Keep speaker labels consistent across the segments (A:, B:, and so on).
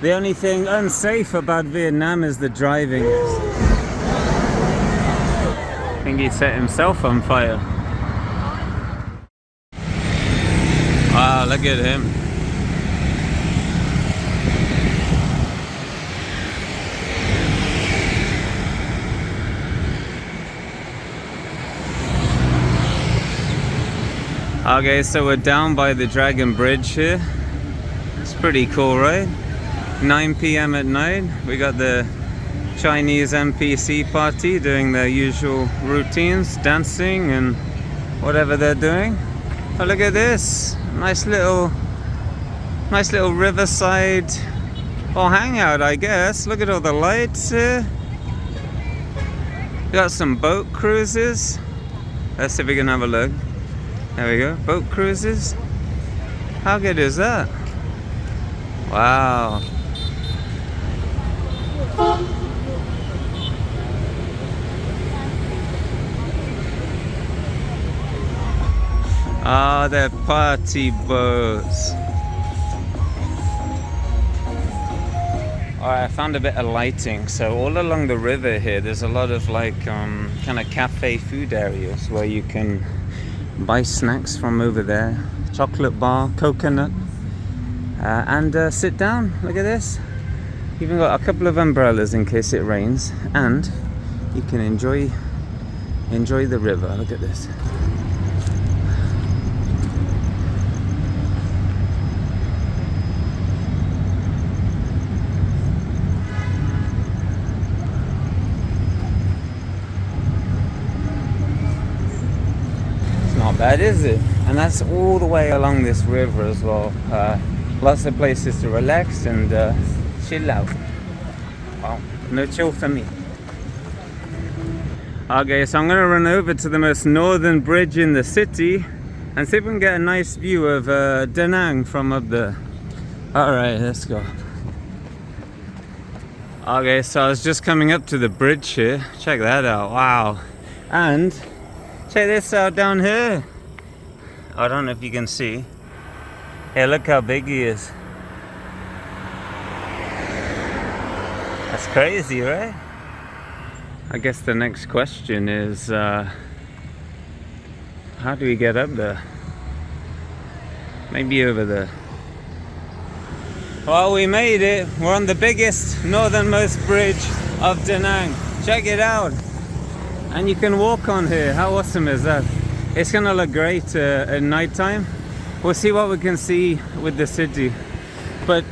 A: The only thing unsafe about Vietnam is the driving. I think he set himself on fire. Wow, look at him. Okay, so we're down by the Dragon Bridge here. It's pretty cool, right? 9 p.m. at night. We got the Chinese NPC party doing their usual routines, dancing and whatever they're doing. Oh, look at this. Nice little riverside or hangout, I guess. Look at all the lights here. We got some boat cruises. Let's see if we can have a look. There we go, boat cruises. How good is that? Wow. Ah, they're party boats. Alright, I found a bit of lighting. So all along the river here, there's a lot of like kind of cafe food areas where you can buy snacks from over there, chocolate bar, coconut, and sit down. Look at this. Even got a couple of umbrellas in case it rains, and you can enjoy the river. Look at this. Not bad, is it? And that's all the way along this river as well. Lots of places to relax and chill out. Wow, no chill for me. Okay, so I'm gonna run over to the most northern bridge in the city and see if we can get a nice view of Da Nang from up there. Alright, let's go. Okay, so I was just coming up to the bridge here. Check that out, wow. And check this out down here. I don't know if you can see. Hey, look how big he is. That's crazy, right? I guess the next question is, how do we get up there? Maybe over there. Well, we made it. We're on the biggest northernmost bridge of Da Nang. Check it out. And you can walk on here. How awesome is that? It's gonna look great at night time. We'll see what we can see with the city. But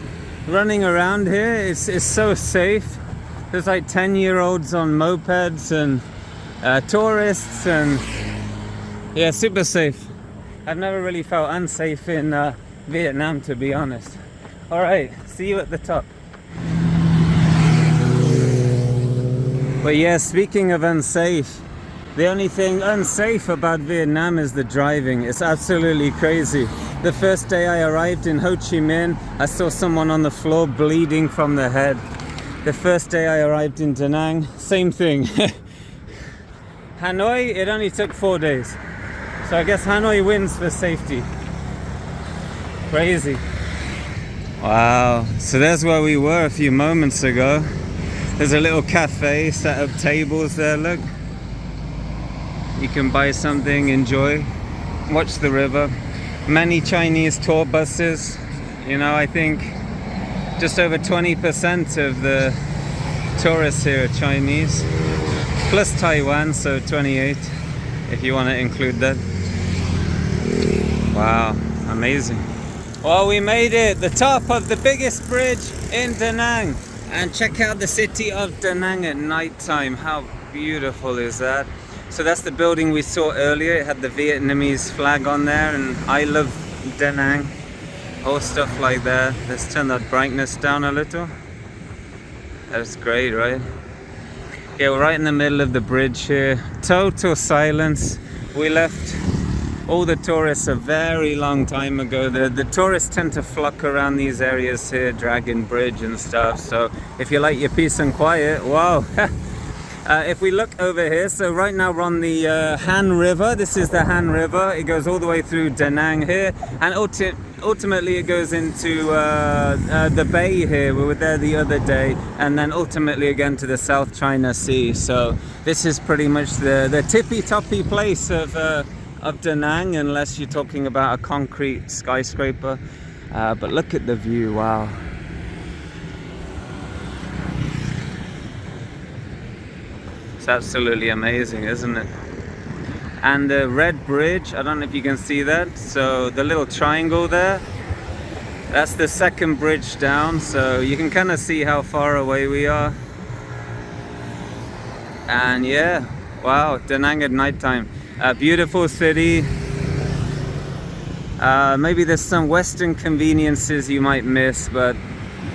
A: running around here is so safe. There's like 10-year-olds on mopeds and tourists, and yeah, super safe. I've never really felt unsafe in Vietnam, to be honest. All right, see you at the top. But yeah, speaking of unsafe, the only thing unsafe about Vietnam is the driving. It's absolutely crazy. The first day I arrived in Ho Chi Minh, I saw someone on the floor bleeding from the head. The first day I arrived in Da Nang, same thing. Hanoi, it only took 4 days. So I guess Hanoi wins for safety. Crazy. Wow, so there's where we were a few moments ago. There's a little cafe, set up tables there, look. You can buy something, enjoy, watch the river. Many Chinese tour buses. You know, I think just over 20% of the tourists here are Chinese. Plus Taiwan, so 28, if you want to include that. Wow, amazing. Well, we made it, the top of the biggest bridge in Da Nang. And check out the city of Da Nang at night time. How beautiful is that? So that's the building we saw earlier. It had the Vietnamese flag on there, and I love Da Nang. All stuff like that. Let's turn that brightness down a little. That's great, right? Yeah, we're right in the middle of the bridge here. Total silence. We left all the tourists a very long time ago. The tourists tend to flock around these areas here, Dragon Bridge and stuff. So if you like your peace and quiet, wow. If we look over here, so right now we're on the Han River. This is the Han River. It goes all the way through Da Nang here, and ultimately it goes into the bay here. We were there the other day, and then ultimately again to the South China Sea. So this is pretty much the tippy-toppy place of Da Nang, unless you're talking about a concrete skyscraper. But look at the view, wow. It's absolutely amazing, isn't it? And the red bridge, I don't know if you can see that. So the little triangle there, that's the second bridge down. So you can kind of see how far away we are. And yeah, wow, Da Nang at nighttime. A beautiful city. Maybe there's some Western conveniences you might miss, but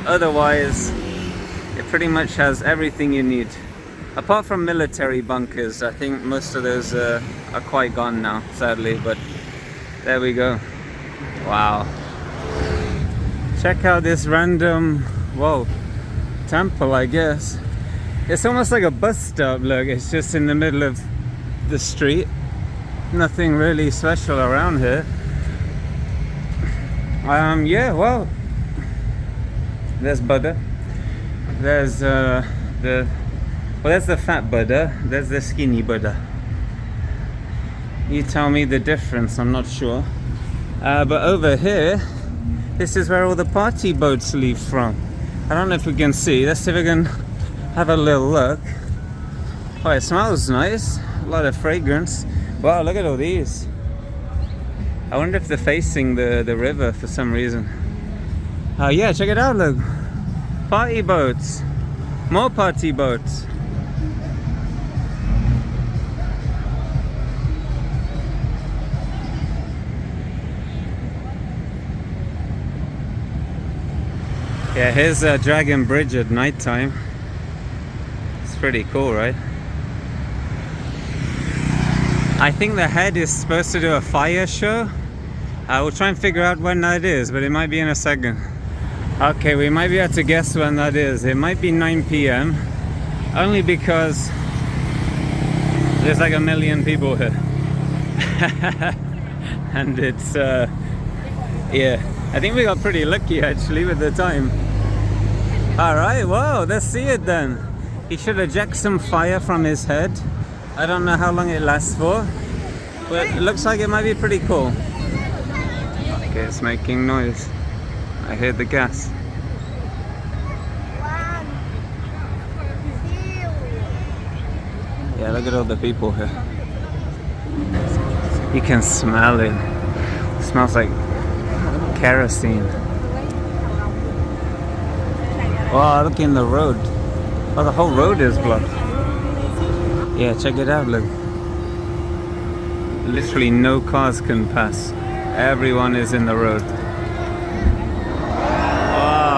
A: otherwise, it pretty much has everything you need. Apart from military bunkers, I think most of those are quite gone now, sadly, but there we go. Wow. Check out this random, whoa, temple, I guess. It's almost like a bus stop, look, it's just in the middle of the street. Nothing really special around here. Yeah, well, there's Buddha. There's there's the fat Buddha, there's the skinny Buddha. You tell me the difference, I'm not sure. But over here, this is where all the party boats leave from. I don't know if we can see, let's see if we can have a little look. Oh, it smells nice, a lot of fragrance. Wow, look at all these. I wonder if they're facing the river for some reason. Yeah, check it out, look. Party boats, more party boats. Yeah, here's a Dragon Bridge at nighttime. It's pretty cool, right? I think the head is supposed to do a fire show. We'll try and figure out when that is, but it might be in a second. Okay, we might be able to guess when that is. It might be 9 p.m. Only because there's like 1 million people here. And it's, yeah, I think we got pretty lucky actually with the time. Alright, whoa, let's see it then. He should eject some fire from his head. I don't know how long it lasts for, but it looks like it might be pretty cool. Okay, it's making noise. I hear the gas. Yeah, look at all the people here. You can smell it. It smells like kerosene. Wow, look in the road. Oh, the whole road is blocked. Yeah, check it out, look. Literally no cars can pass. Everyone is in the road. Oh.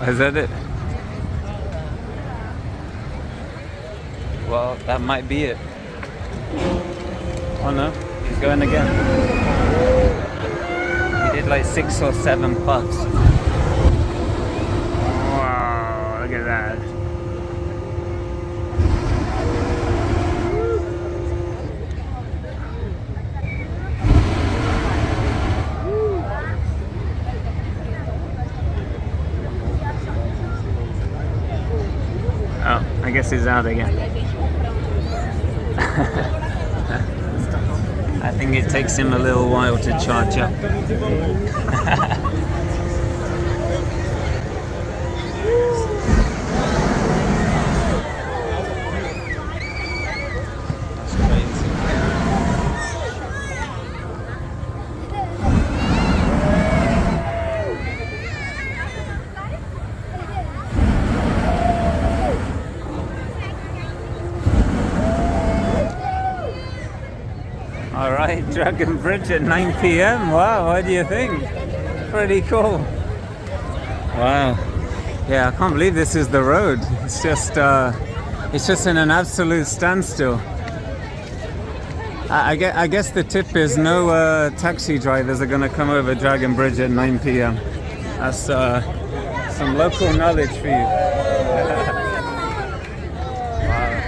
A: Is that it? Well, that might be it. Oh no, he's going again. He did like 6 or 7 puffs. Wow, look at that. Oh, I guess he's out again. I think it takes him a little while to charge up. All right, Dragon Bridge at 9 p.m. Wow, what do you think? Pretty cool. Wow. Yeah, I can't believe this is the road. It's just in an absolute standstill. I guess the tip is no taxi drivers are going to come over Dragon Bridge at 9 p.m. That's some local knowledge for you. Wow.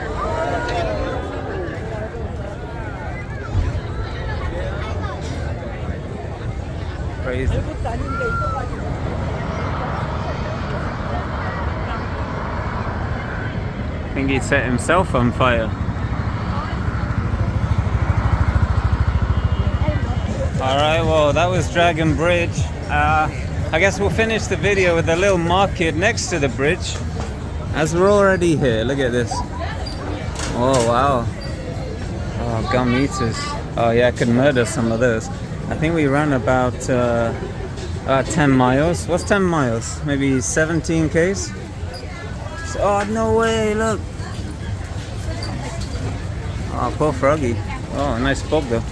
A: Crazy. I think he set himself on fire. Alright, well that was Dragon Bridge. I guess we'll finish the video with a little market next to the bridge. As we're already here, look at this. Oh wow. Oh, gum eaters. Oh yeah, I could murder some of those. I think we ran about 10 miles. What's 10 miles? Maybe 17 k's? Oh, no way, look. Oh, poor Froggy. Oh, nice bug though.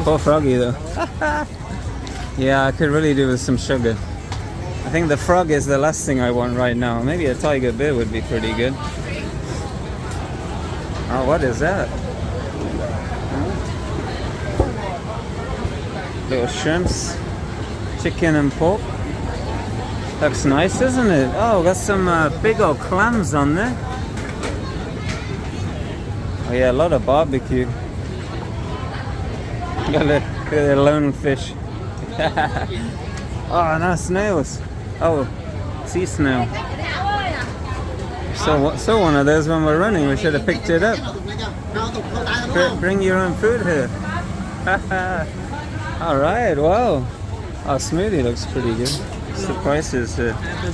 A: Poor Froggy though. Yeah, I could really do with some sugar. I think the frog is the last thing I want right now. Maybe a tiger beer would be pretty good. Oh, what is that? Little shrimps, chicken and pork. Looks nice, isn't it? Oh, got some big old clams on there. Oh yeah, a lot of barbecue. Look at the lone fish. Oh, no, snails. Oh, sea snail. So one of those when we're running. We should have picked it up. Bring your own food here. All right, wow. Our smoothie looks pretty good. The price is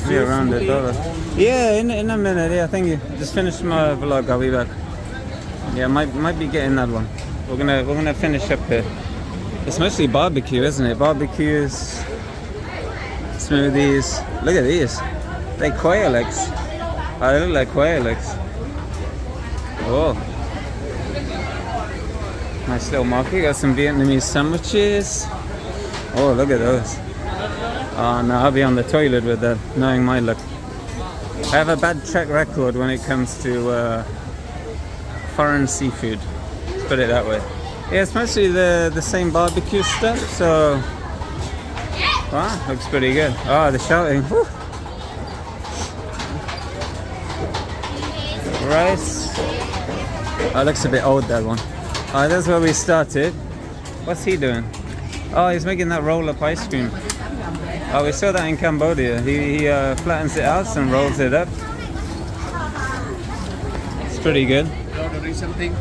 A: be around $1. Yeah, in a minute. Yeah, thank you. Just finished my vlog. I'll be back. Yeah, might be getting that one. We're gonna finish up here. It's mostly barbecue, isn't it? Barbecues, smoothies. Look at these. They're quail eggs. Oh, they look like quail eggs. Oh. Nice little market. Got some Vietnamese sandwiches. Oh, look at those. Oh no, I'll be on the toilet with that, knowing my luck. I have a bad track record when it comes to foreign seafood. Let's put it that way. Yeah, it's mostly the same barbecue stuff, so... Wow, looks pretty good. Oh, the shouting. Woo. Rice. Oh, looks a bit old, that one. Oh, that's where we started. What's he doing? Oh, he's making that roll-up ice cream. Oh, we saw that in Cambodia. He flattens it out and rolls it up. It's pretty good. Something.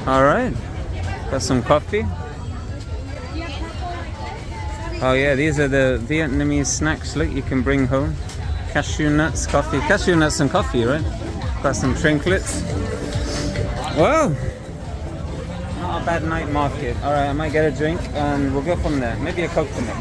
A: All right. Got some coffee. Oh yeah, these are the Vietnamese snacks. Look, you can bring home. Cashew nuts, coffee. Cashew nuts and coffee, right? Got some trinkets. Whoa. Not a bad night market. Alright, I might get a drink and we'll go from there. Maybe a coconut.